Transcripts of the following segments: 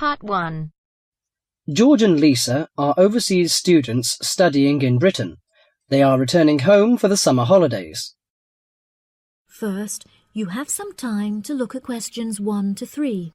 Part 1. George and Lisa are overseas students studying in Britain. They are returning home for the summer holidays. First, you have some time to look at questions 1 to 3.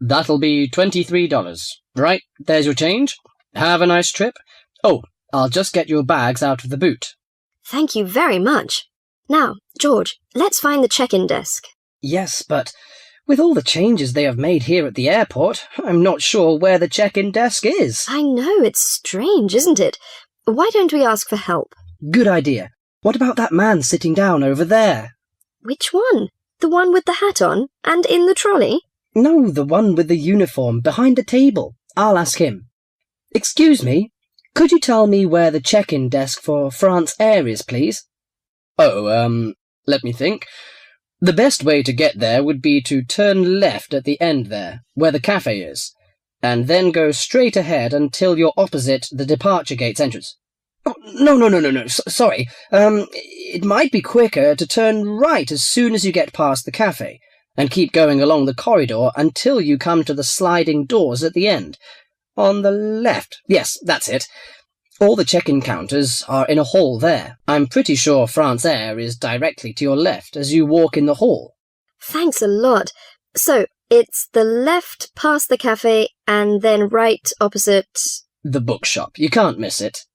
That'll be $23. Right, there's your change. Have a nice trip. Oh, I'll just get your bags out of the boot. Thank you very much. Now, George, let's find the check-in desk. Yes, but with all the changes they have made here at the airport, I'm not sure where the check-in desk is. I know, it's strange, isn't it? Why don't we ask for help? Good idea. What about that man sitting down over there? Which one? The one with the hat on and in the trolley? No, the one with the uniform behind the table. I'll ask him. Excuse me, could you tell me where the check-in desk for France Air is, please? Oh, let me think. The best way to get there would be to turn left at the end there, where the cafe is, and then go straight ahead until you're opposite the departure gates entrance. Oh, no. Sorry. It might be quicker to turn right as soon as you get past the cafe, and keep going along the corridor until you come to the sliding doors at the end. On the left. Yes, that's it. All the check-in counters are in a hall there. I'm pretty sure France Air is directly to your left as you walk in the hall. Thanks a lot. So, it's the left past the cafe and then right opposite... The bookshop. You can't miss it.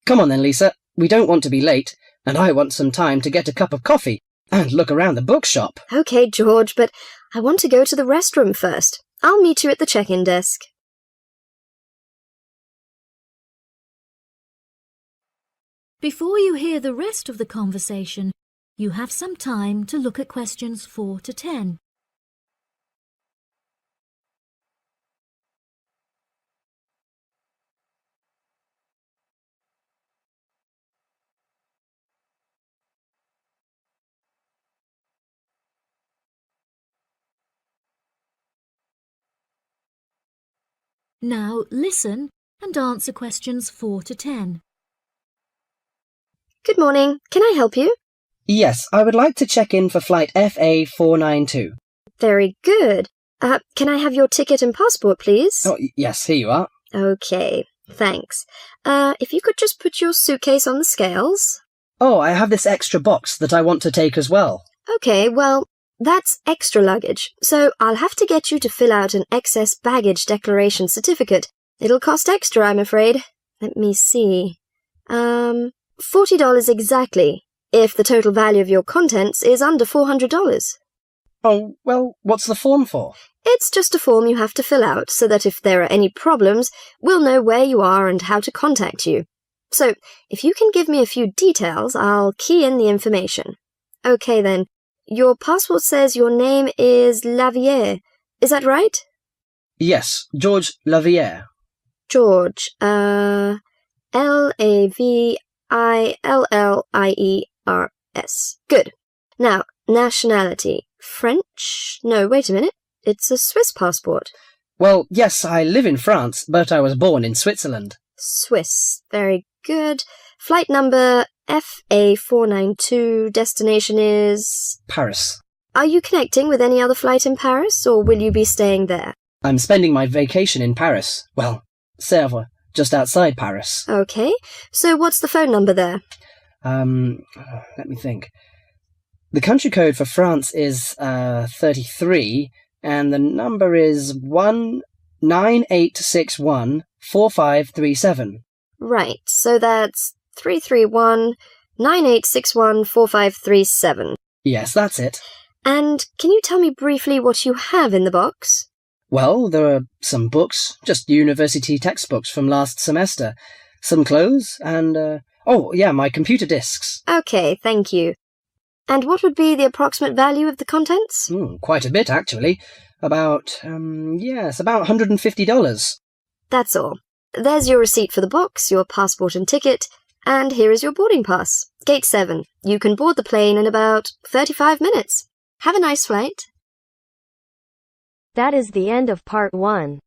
Come on then, Lisa. We don't want to be late, and I want some time to get a cup of coffee and look around the bookshop. OK, George, but I want to go to the restroom first. I'll meet you at the check-in desk. Before you hear the rest of the conversation, you have some time to look at questions 4 to 10. Now listen and answer questions 4 to 10. Good morning. Can I help you? Yes, I would like to check in for flight FA492. Very good. Can I have your ticket and passport, please? Oh, yes, here you are. OK, thanks. If you could just put your suitcase on the scales. Oh, I have this extra box that I want to take as well. OK, well, that's extra luggage, so I'll have to get you to fill out an excess baggage declaration certificate. It'll cost extra, I'm afraid. Let me see. $40 exactly, if the total value of your contents is under $400. Oh, well, what's the form for? It's just a form you have to fill out so that if there are any problems, we'll know where you are and how to contact you. So, if you can give me a few details, I'll key in the information. OK then, your passport says your name is Lavier. Is that right? Yes, George Lavier. George, Lavillliers. Good. Now, nationality. French? No, wait a minute. It's a Swiss passport. Well, yes, I live in France, but I was born in Switzerland. Swiss. Very good. Flight number FA492. Destination is... Paris. Are you connecting with any other flight in Paris, or will you be staying there? I'm spending my vacation in Paris. Well, Sèvres, just outside Paris. OK. So what's the phone number there? Let me think. The country code for France is 33, and the number is 198614537. Right, so that's 331-9861-4537. Yes, that's it. And can you tell me briefly what you have in the box? Well, there are some books, just university textbooks from last semester, some clothes, and, my computer disks. OK, thank you. And what would be the approximate value of the contents? Quite a bit, actually. About $150. That's all. There's your receipt for the box, your passport and ticket, And here is your boarding pass. Gate 7. You can board the plane in about 35 minutes. Have a nice flight. That is the end of part 1.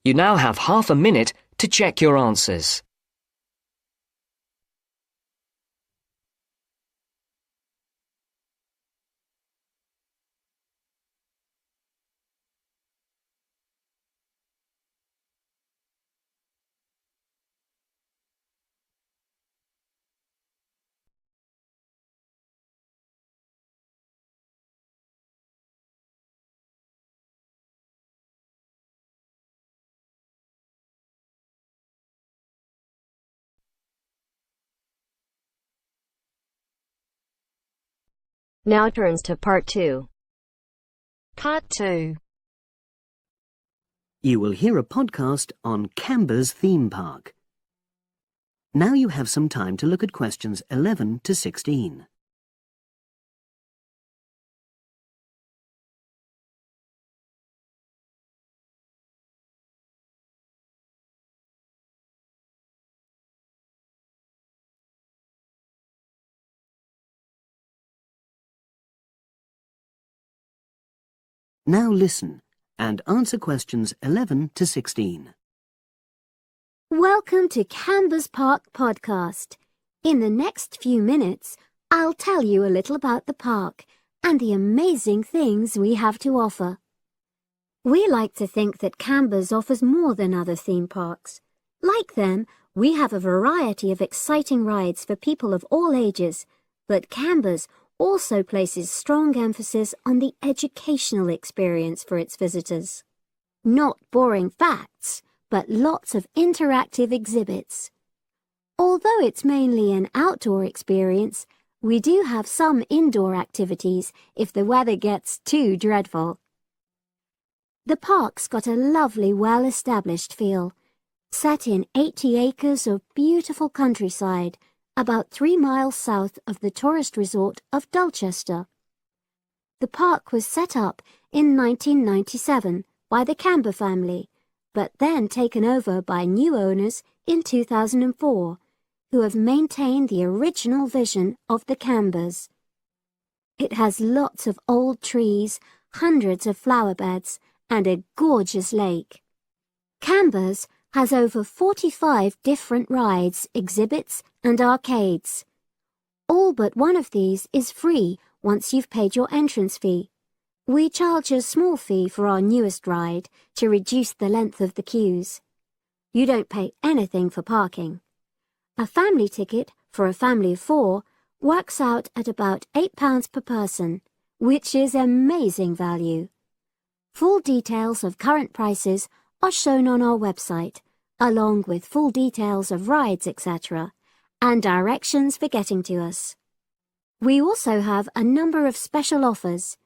You now have half a minute to check your answers. Now turns to part 2. Part 2. You will hear a podcast on Canberra's theme park. Now you have some time to look at questions 11 to 16. Now listen and answer questions 11 to 16. Welcome to Canberra's Park podcast. In the next few minutes, I'll tell you a little about the park and the amazing things we have to offer. We like to think that Canberra's offers more than other theme parks. Like them, we have a variety of exciting rides for people of all ages, but Canberra's also places strong emphasis on the educational experience for its visitors. Not boring facts, but lots of interactive exhibits. Although it's mainly an outdoor experience, we do have some indoor activities if the weather gets too dreadful. The park's got a lovely, well-established feel, set in 80 acres of beautiful countryside, about 3 miles south of the tourist resort of Dulchester. The park was set up in 1997 by the Canberra family, but then taken over by new owners in 2004, who have maintained the original vision of the Canberras. It has lots of old trees, hundreds of flower beds, and a gorgeous lake. Canberra's has over 45 different rides, exhibits, and arcades. All but one of these is free once you've paid your entrance fee. We charge a small fee for our newest ride to reduce the length of the queues. You don't pay anything for parking. A family ticket for a family of 4 works out at about £8 per person, which is amazing value. Full details of current prices are shown on our website, along with full details of rides, etc., and directions for getting to us. We also have a number of special offers.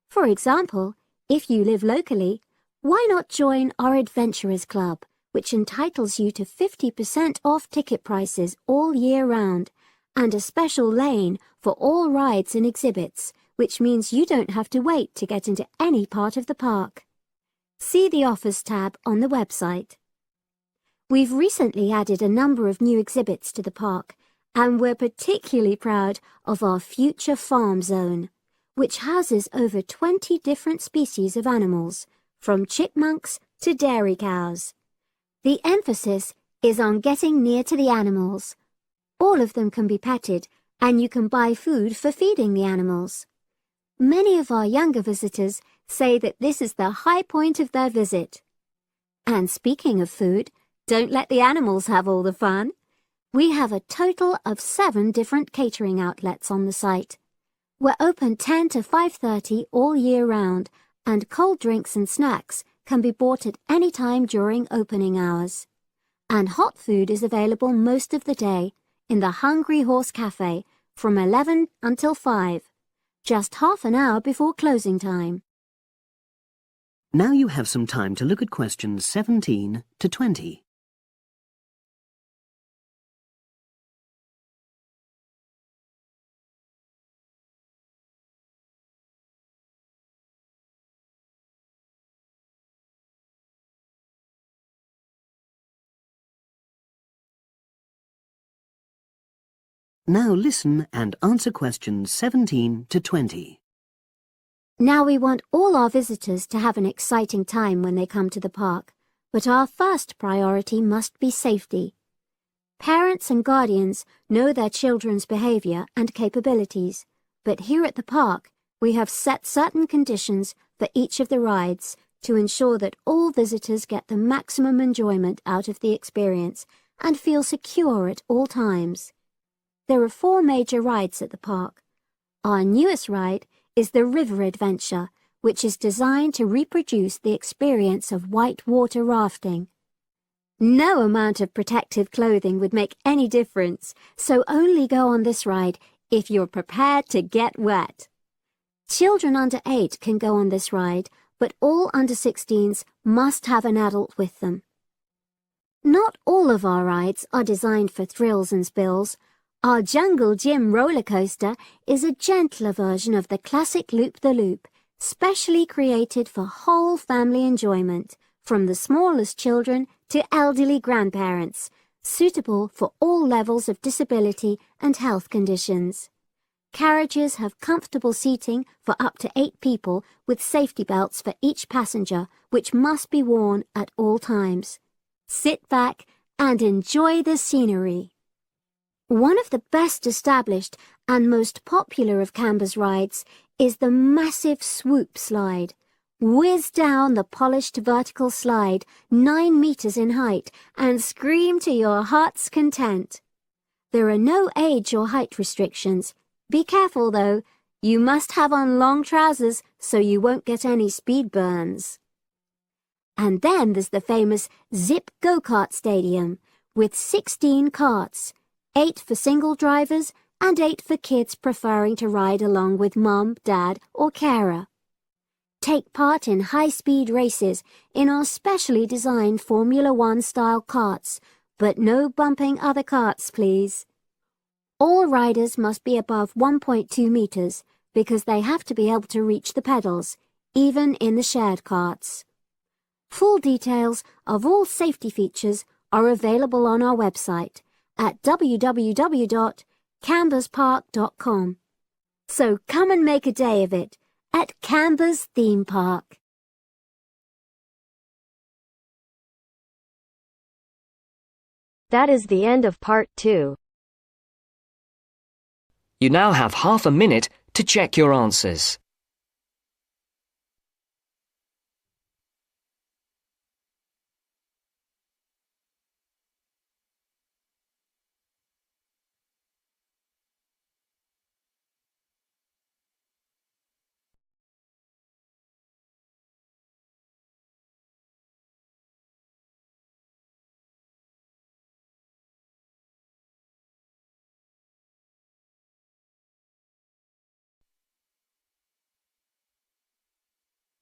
For example, if you live locally, why not join our Adventurers Club, which entitles you to 50% off ticket prices all year round, and a special lane for all rides and exhibits, which means you don't have to wait to get into any part of the park. See the Offers tab on the website. We've recently added a number of new exhibits to the park, and we're particularly proud of our Future Farm Zone, which houses over 20 different species of animals, from chipmunks to dairy cows. The emphasis is on getting near to the animals. All of them can be petted, and you can buy food for feeding the animals. Many of our younger visitors say that this is the high point of their visit. And speaking of food, don't let the animals have all the fun. We have a total of 7 different catering outlets on the site. We're open 10 to 5:30 all year round, and cold drinks and snacks can be bought at any time during opening hours. And hot food is available most of the day in the Hungry Horse Cafe from 11 until 5, just half an hour before closing time. Now you have some time to look at questions 17 to 20. Now listen and answer questions 17 to 20. Now we want all our visitors to have an exciting time when they come to the park, but our first priority must be safety. Parents and guardians know their children's behaviour and capabilities, but here at the park we have set certain conditions for each of the rides to ensure that all visitors get the maximum enjoyment out of the experience and feel secure at all times. There are 4 major rides at the park. Our newest ride is the River Adventure, which is designed to reproduce the experience of whitewater rafting. No amount of protective clothing would make any difference, so only go on this ride if you're prepared to get wet. Children under 8 can go on this ride, but all under 16s must have an adult with them. Not all of our rides are designed for thrills and spills. Our Jungle Gym roller coaster is a gentler version of the classic Loop-the-Loop, specially created for whole family enjoyment, from the smallest children to elderly grandparents, suitable for all levels of disability and health conditions. Carriages have comfortable seating for up to 8 people with safety belts for each passenger, which must be worn at all times. Sit back and enjoy the scenery. One of the best established and most popular of Canberra's rides is the massive swoop slide. Whiz down the polished vertical slide 9 meters in height and scream to your heart's content. There are no age or height restrictions. Be careful though, you must have on long trousers so you won't get any speed burns. And then there's the famous Zip Go-Kart Stadium with 16 karts, 8 for single drivers and 8 for kids preferring to ride along with mum, dad or carer. Take part in high-speed races in our specially designed Formula 1 style karts, but no bumping other karts, please. All riders must be above 1.2 meters because they have to be able to reach the pedals, even in the shared karts. Full details of all safety features are available on our website at www.camberspark.com. So come and make a day of it at Canberra's theme park. That is the end of part 2. You now have half a minute to check your answers.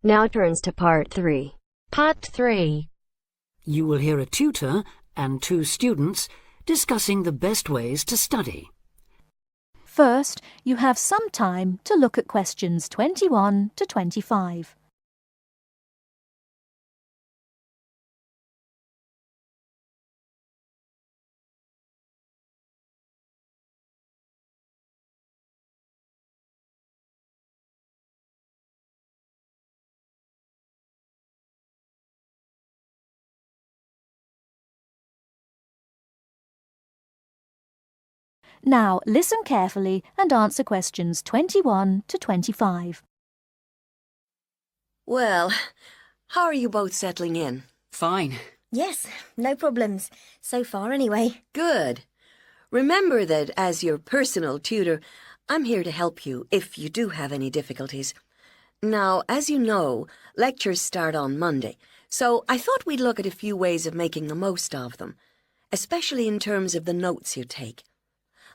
Now turns to part 3. Part 3. You will hear a tutor and 2 students discussing the best ways to study. First, you have some time to look at questions 21 to 25. Now listen carefully and answer questions 21 to 25. Well, how are you both settling in? Fine. Yes, no problems. So far, anyway. Good. Remember that as your personal tutor, I'm here to help you if you do have any difficulties. Now, as you know, lectures start on Monday, so I thought we'd look at a few ways of making the most of them, especially in terms of the notes you take.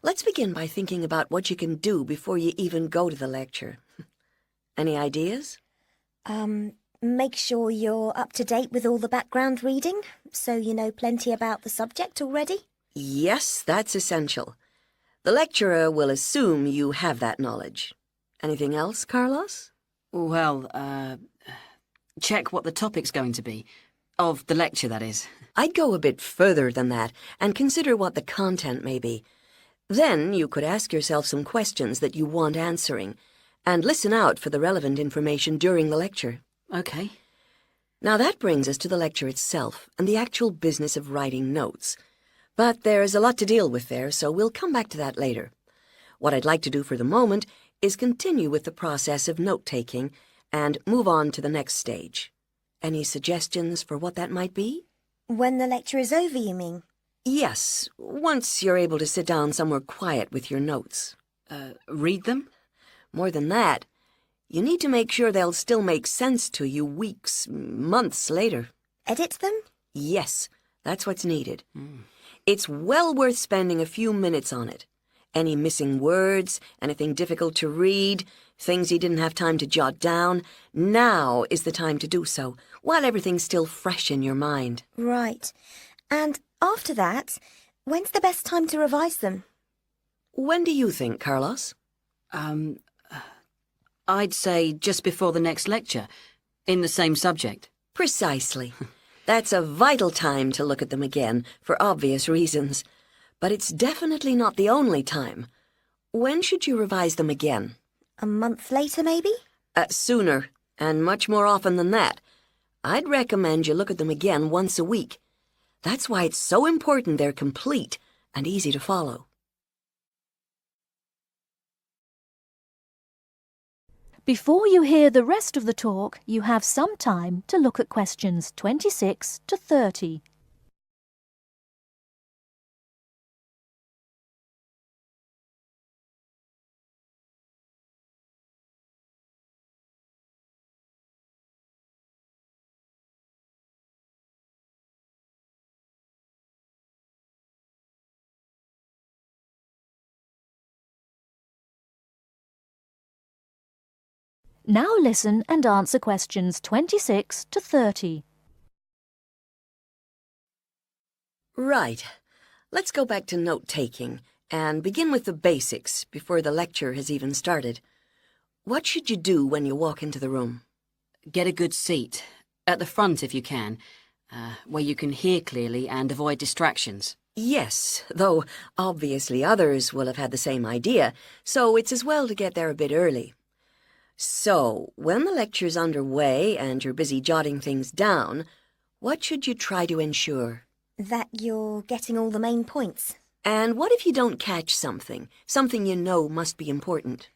Let's begin by thinking about what you can do before you even go to the lecture. Any ideas? Make sure you're up to date with all the background reading, so you know plenty about the subject already. Yes, that's essential. The lecturer will assume you have that knowledge. Anything else, Carlos? Well, check what the topic's going to be. Of the lecture, that is. I'd go a bit further than that and consider what the content may be. Then you could ask yourself some questions that you want answering, and listen out for the relevant information during the lecture. OK. Now that brings us to the lecture itself and the actual business of writing notes. But there's a lot to deal with there, so we'll come back to that later. What I'd like to do for the moment is continue with the process of note-taking and move on to the next stage. Any suggestions for what that might be? When the lecture is over, you mean? Yes, once you're able to sit down somewhere quiet with your notes. Read them? More than that, you need to make sure they'll still make sense to you weeks, months later. Edit them? Yes, that's what's needed. It's well worth spending a few minutes on it. Any missing words, anything difficult to read, things you didn't have time to jot down, now is the time to do so, while everything's still fresh in your mind. Right. And after that, when's the best time to revise them? When do you think, Carlos? I'd say just before the next lecture, in the same subject. Precisely. That's a vital time to look at them again, for obvious reasons. But it's definitely not the only time. When should you revise them again? A month later, maybe? Sooner, and much more often than that. I'd recommend you look at them again once a week. That's why it's so important they're complete and easy to follow. Before you hear the rest of the talk, you have some time to look at questions 26 to 30. Now listen and answer questions 26 to 30. Right. Let's go back to note-taking and begin with the basics before the lecture has even started. What should you do when you walk into the room? Get a good seat, at the front if you can, where you can hear clearly and avoid distractions. Yes, though obviously others will have had the same idea, so it's as well to get there a bit early. So, when the lecture's underway and you're busy jotting things down, what should you try to ensure? That you're getting all the main points. And what if you don't catch something you know must be important?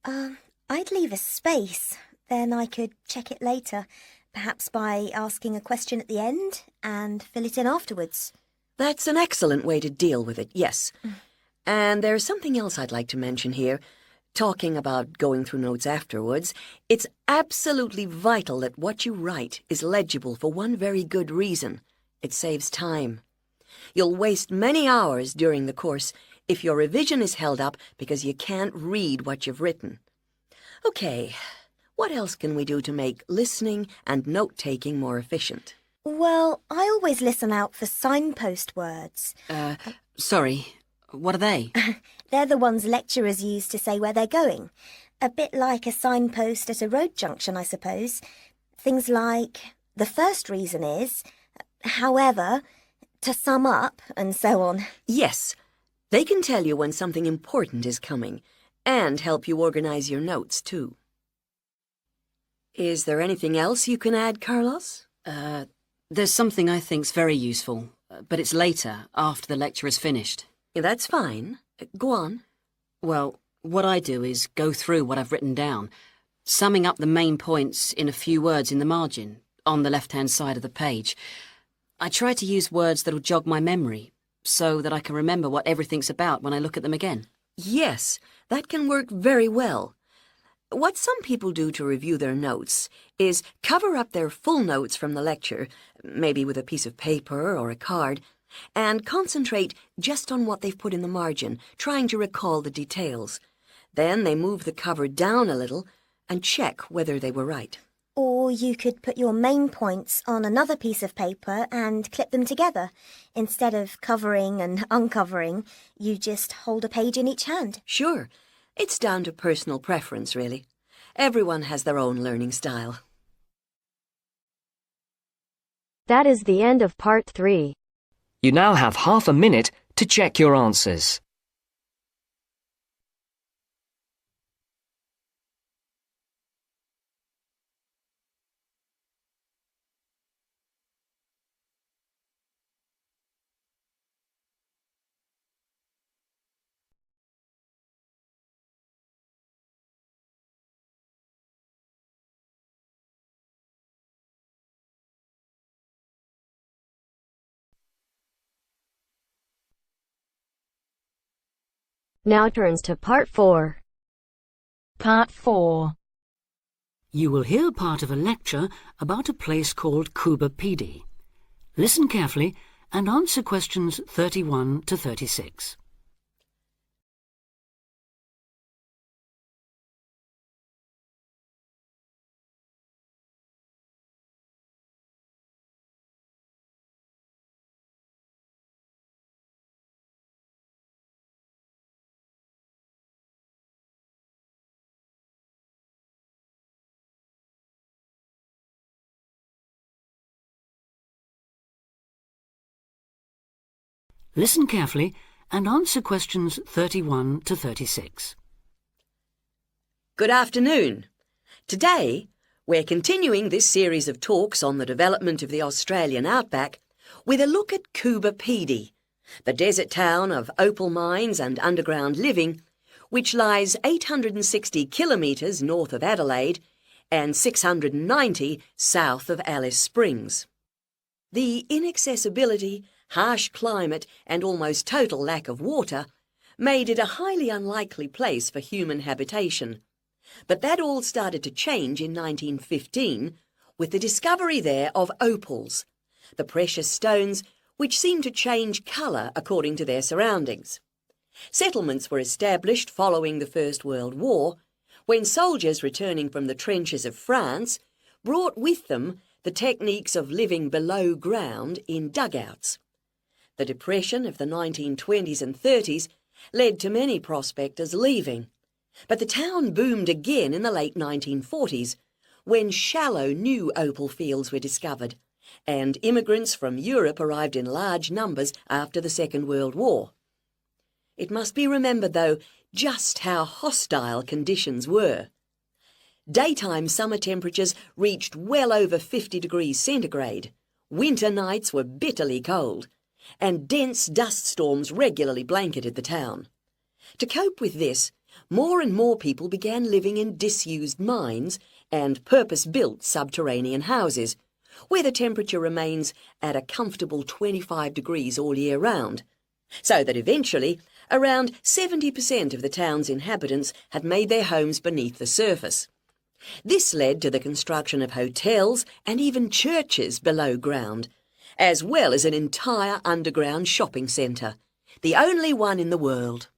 I'd leave a space. Then I could check it later, perhaps by asking a question at the end and fill it in afterwards. That's an excellent way to deal with it, yes. And there's something else I'd like to mention here. Talking about going through notes afterwards, it's absolutely vital that what you write is legible for one very good reason. It saves time. You'll waste many hours during the course if your revision is held up because you can't read what you've written. Okay, what else can we do to make listening and note-taking more efficient? Well, I always listen out for signpost words. Sorry, what are they? They're the ones lecturers use to say where they're going. A bit like a signpost at a road junction, I suppose. Things like, the first reason is, however, to sum up, and so on. Yes, they can tell you when something important is coming, and help you organize your notes, too. Is there anything else you can add, Carlos? There's something I think's very useful, but it's later, after the lecture is finished. That's fine. Go on. Well, what I do is go through what I've written down, summing up the main points in a few words in the margin, on the left-hand side of the page. I try to use words that'll jog my memory, so that I can remember what everything's about when I look at them again. Yes, that can work very well. What some people do to review their notes is cover up their full notes from the lecture, maybe with a piece of paper or a card, and concentrate just on what they've put in the margin, trying to recall the details. Then they move the cover down a little and check whether they were right. Or you could put your main points on another piece of paper and clip them together. Instead of covering and uncovering, you just hold a page in each hand. Sure. It's down to personal preference, really. Everyone has their own learning style. That is the end of part 3. You now have half a minute to check your answers. Now turns to Part 4. Part 4. You will hear part of a lecture about a place called Cuba Pedy. Listen carefully and answer questions 31 to 36. Listen carefully and answer questions 31 to 36. Good afternoon. Today, we're continuing this series of talks on the development of the Australian outback with a look at Cuba Pedy, the desert town of opal mines and underground living, which lies 860 kilometres north of Adelaide and 690 south of Alice Springs. The inaccessibility, harsh climate and almost total lack of water made it a highly unlikely place for human habitation. But that all started to change in 1915 with the discovery there of opals, the precious stones which seem to change colour according to their surroundings. Settlements were established following the First World War, when soldiers returning from the trenches of France brought with them the techniques of living below ground in dugouts. The depression of the 1920s and 30s led to many prospectors leaving, but the town boomed again in the late 1940s when shallow new opal fields were discovered, and immigrants from Europe arrived in large numbers after the Second World War. It must be remembered, though, just how hostile conditions were. Daytime summer temperatures reached well over 50 degrees centigrade, winter nights were bitterly cold, and dense dust storms regularly blanketed the town. To cope with this, more and more people began living in disused mines and purpose-built subterranean houses, where the temperature remains at a comfortable 25 degrees all year round, so that eventually around 70% of the town's inhabitants had made their homes beneath the surface. This led to the construction of hotels and even churches below ground, as well as an entire underground shopping centre, the only one in the world.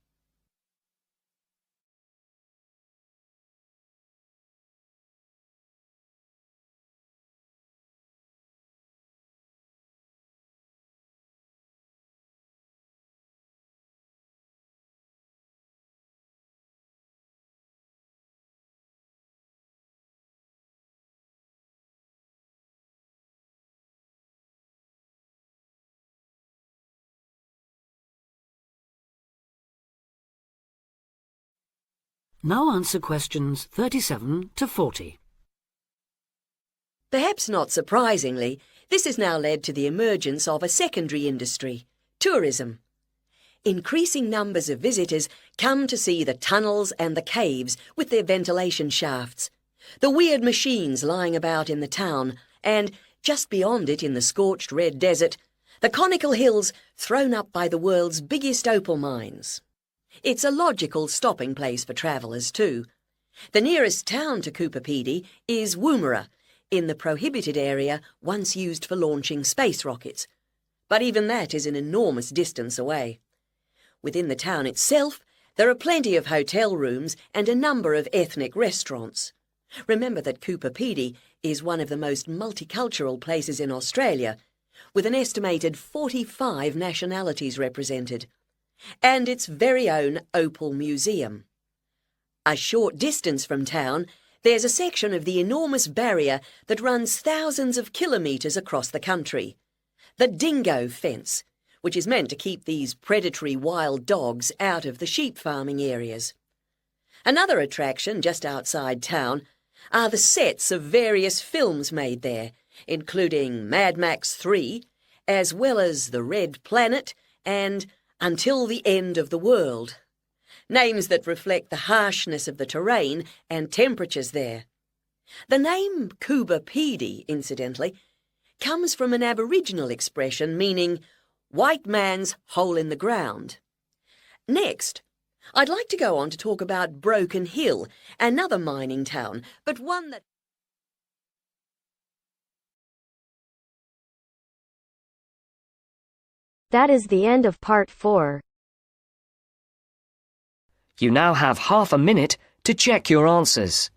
Now answer questions 37 to 40. Perhaps not surprisingly, this has now led to the emergence of a secondary industry, tourism. Increasing numbers of visitors come to see the tunnels and the caves with their ventilation shafts, the weird machines lying about in the town, and, just beyond it in the scorched red desert, the conical hills thrown up by the world's biggest opal mines. It's a logical stopping place for travellers too. The nearest town to Cuba Pedy is Woomera, in the prohibited area once used for launching space rockets. But even that is an enormous distance away. Within the town itself, there are plenty of hotel rooms and a number of ethnic restaurants. Remember that Cuba Pedy is one of the most multicultural places in Australia, with an estimated 45 nationalities represented, and its very own Opal Museum. A short distance from town, there's a section of the enormous barrier that runs thousands of kilometres across the country, the Dingo Fence, which is meant to keep these predatory wild dogs out of the sheep farming areas. Another attraction just outside town are the sets of various films made there, including Mad Max 3, as well as The Red Planet and Until the End of the World, names that reflect the harshness of the terrain and temperatures there. The name Cuba Pedy, incidentally, comes from an Aboriginal expression meaning white man's hole in the ground. Next, I'd like to go on to talk about Broken Hill, another mining town, but one that... That is the end of part 4. You now have half a minute to check your answers.